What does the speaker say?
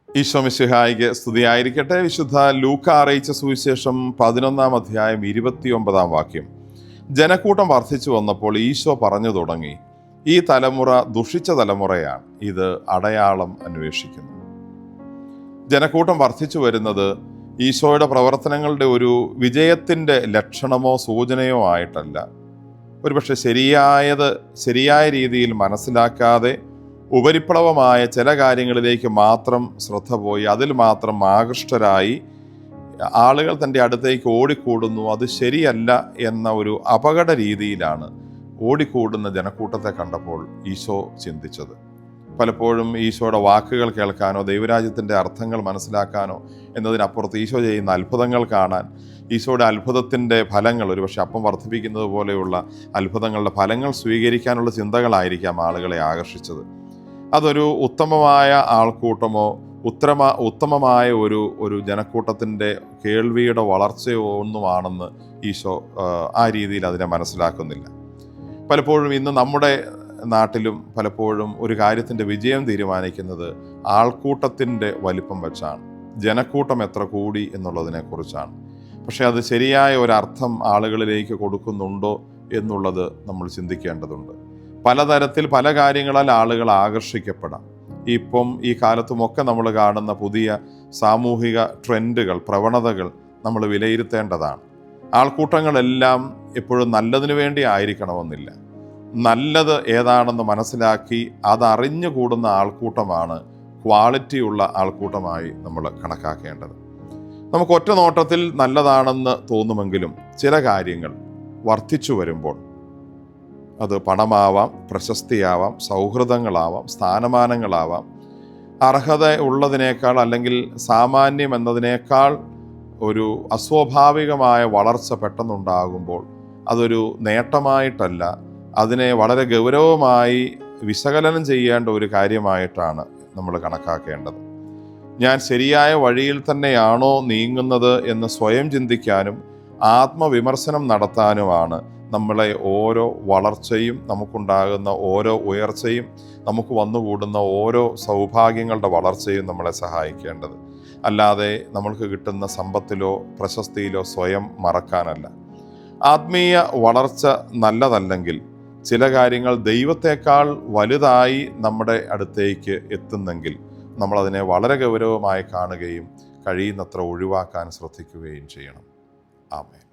ഈശോ മിശിഹായിക്ക് സ്തുതിയായിരിക്കട്ടെ. വിശുദ്ധ ലൂക്ക അറിയിച്ച സുവിശേഷം 11-ാം അധ്യായം 29-ാം വാക്യം. ജനക്കൂട്ടം വർദ്ധിച്ചു വന്നപ്പോൾ ഈശോ പറഞ്ഞു തുടങ്ങി, ഈ തലമുറ ദുഷിച്ച തലമുറയാണ്, ഇത് അടയാളം അന്വേഷിക്കുന്നു. ജനക്കൂട്ടം വർദ്ധിച്ചു വരുന്നത് ഈശോയുടെ പ്രവർത്തനങ്ങളുടെ ഒരു വിജയത്തിൻ്റെ ലക്ഷണമോ സൂചനയോ ആയിട്ടല്ല. ഒരുപക്ഷെ ശരിയായ രീതിയിൽ മനസ്സിലാക്കാതെ ഉപരിപ്ലവമായ ചില കാര്യങ്ങളിലേക്ക് മാത്രം ശ്രദ്ധ പോയി അതിൽ മാത്രം ആകൃഷ്ടരായി ആളുകൾ തൻ്റെ അടുത്തേക്ക് ഓടിക്കൂടുന്നു. അത് ശരിയല്ല എന്ന ഒരു അപകട രീതിയിലാണ് ഓടിക്കൂടുന്ന ജനക്കൂട്ടത്തെ കണ്ടപ്പോൾ ഈശോ ചിന്തിച്ചത്. പലപ്പോഴും ഈശോയുടെ വാക്കുകൾ കേൾക്കാനോ ദൈവരാജ്യത്തിൻ്റെ അർത്ഥങ്ങൾ മനസ്സിലാക്കാനോ എന്നതിനപ്പുറത്ത് ഈശോ ചെയ്യുന്ന അത്ഭുതങ്ങൾ കാണാൻ, ഈശോയുടെ അത്ഭുതത്തിൻ്റെ ഫലങ്ങൾ, ഒരുപക്ഷെ അപ്പം വർദ്ധിപ്പിക്കുന്നത് പോലെയുള്ള അത്ഭുതങ്ങളുടെ ഫലങ്ങൾ സ്വീകരിക്കാനുള്ള ചിന്തകളായിരിക്കാം ആളുകളെ ആകർഷിച്ചത്. അതൊരു ഉത്തമമായ ആൾക്കൂട്ടമോ ഉത്തമമായ ഒരു ജനക്കൂട്ടത്തിൻ്റെ കേൾവിയുടെ വളർച്ചയോ ഒന്നുമാണെന്ന് ഈശോ ആ രീതിയിൽ അതിനെ മനസ്സിലാക്കുന്നില്ല. പലപ്പോഴും ഇന്ന് നമ്മുടെ നാട്ടിലും പലപ്പോഴും ഒരു കാര്യത്തിൻ്റെ വിജയം തീരുമാനിക്കുന്നത് ആൾക്കൂട്ടത്തിൻ്റെ വലിപ്പം വെച്ചാണ്, ജനക്കൂട്ടം എത്ര കൂടി എന്നുള്ളതിനെക്കുറിച്ചാണ്. പക്ഷേ അത് ശരിയായ ഒരർത്ഥം ആളുകളിലേക്ക് കൊടുക്കുന്നുണ്ടോ എന്നുള്ളത് നമ്മൾ ചിന്തിക്കേണ്ടതുണ്ട്. പലതരത്തിൽ പല കാര്യങ്ങളാൽ ആളുകൾ ആകർഷിക്കപ്പെടാം. ഇപ്പം ഈ കാലത്തുമൊക്കെ നമ്മൾ കാണുന്ന പുതിയ സാമൂഹിക ട്രെൻഡുകൾ, പ്രവണതകൾ നമ്മൾ വിലയിരുത്തേണ്ടതാണ്. ആൾക്കൂട്ടങ്ങളെല്ലാം എപ്പോഴും നല്ലതിനു വേണ്ടി ആയിരിക്കണമെന്നില്ല. നല്ലത് ഏതാണെന്ന് മനസ്സിലാക്കി അതറിഞ്ഞു കൂടുന്ന ആൾക്കൂട്ടമാണ് ക്വാളിറ്റിയുള്ള ആൾക്കൂട്ടമായി നമ്മൾ കണക്കാക്കേണ്ടത്. നമുക്ക് ഒറ്റ നോട്ടത്തിൽ നല്ലതാണെന്ന് തോന്നുമെങ്കിലും ചില കാര്യങ്ങൾ വർദ്ധിച്ചു വരുമ്പോൾ, അത് പണമാവാം, പ്രശസ്തിയാവാം, സൗഹൃദങ്ങളാവാം, സ്ഥാനമാനങ്ങളാവാം, അർഹത ഉള്ളതിനേക്കാൾ അല്ലെങ്കിൽ സാമാന്യം എന്നതിനേക്കാൾ ഒരു അസ്വാഭാവികമായ വളർച്ച പെട്ടെന്നുണ്ടാകുമ്പോൾ അതൊരു നേട്ടമായിട്ടല്ല, അതിനെ വളരെ ഗൗരവമായി വിശകലനം ചെയ്യേണ്ട ഒരു കാര്യമായിട്ടാണ് നമ്മൾ കണക്കാക്കേണ്ടത്. ഞാൻ ശരിയായ വഴിയിൽ തന്നെയാണോ നീങ്ങുന്നത് എന്ന് സ്വയം ചിന്തിക്കാനും ആത്മവിമർശനം നടത്താനുമാണ് നമ്മളെ ഓരോ വളർച്ചയും, നമുക്കുണ്ടാകുന്ന ഓരോ ഉയർച്ചയും, നമുക്ക് വന്നുകൂടുന്ന ഓരോ സൗഭാഗ്യങ്ങളുടെ വളർച്ചയും നമ്മളെ സഹായിക്കേണ്ടത്. അല്ലാതെ നമ്മൾക്ക് കിട്ടുന്ന സമ്പത്തിലോ പ്രശസ്തിയിലോ സ്വയം മറക്കാനല്ല. ആത്മീയ വളർച്ച നല്ലതല്ലെങ്കിൽ ചില കാര്യങ്ങൾ ദൈവത്തെക്കാൾ വലുതായി നമ്മുടെ അടുത്തേക്ക് എത്തുന്നെങ്കിൽ നമ്മളതിനെ വളരെ ഗൗരവമായി കാണുകയും കഴിയുന്നത്ര ഒഴിവാക്കാൻ ശ്രദ്ധിക്കുകയും ചെയ്യണം. ആമേൻ.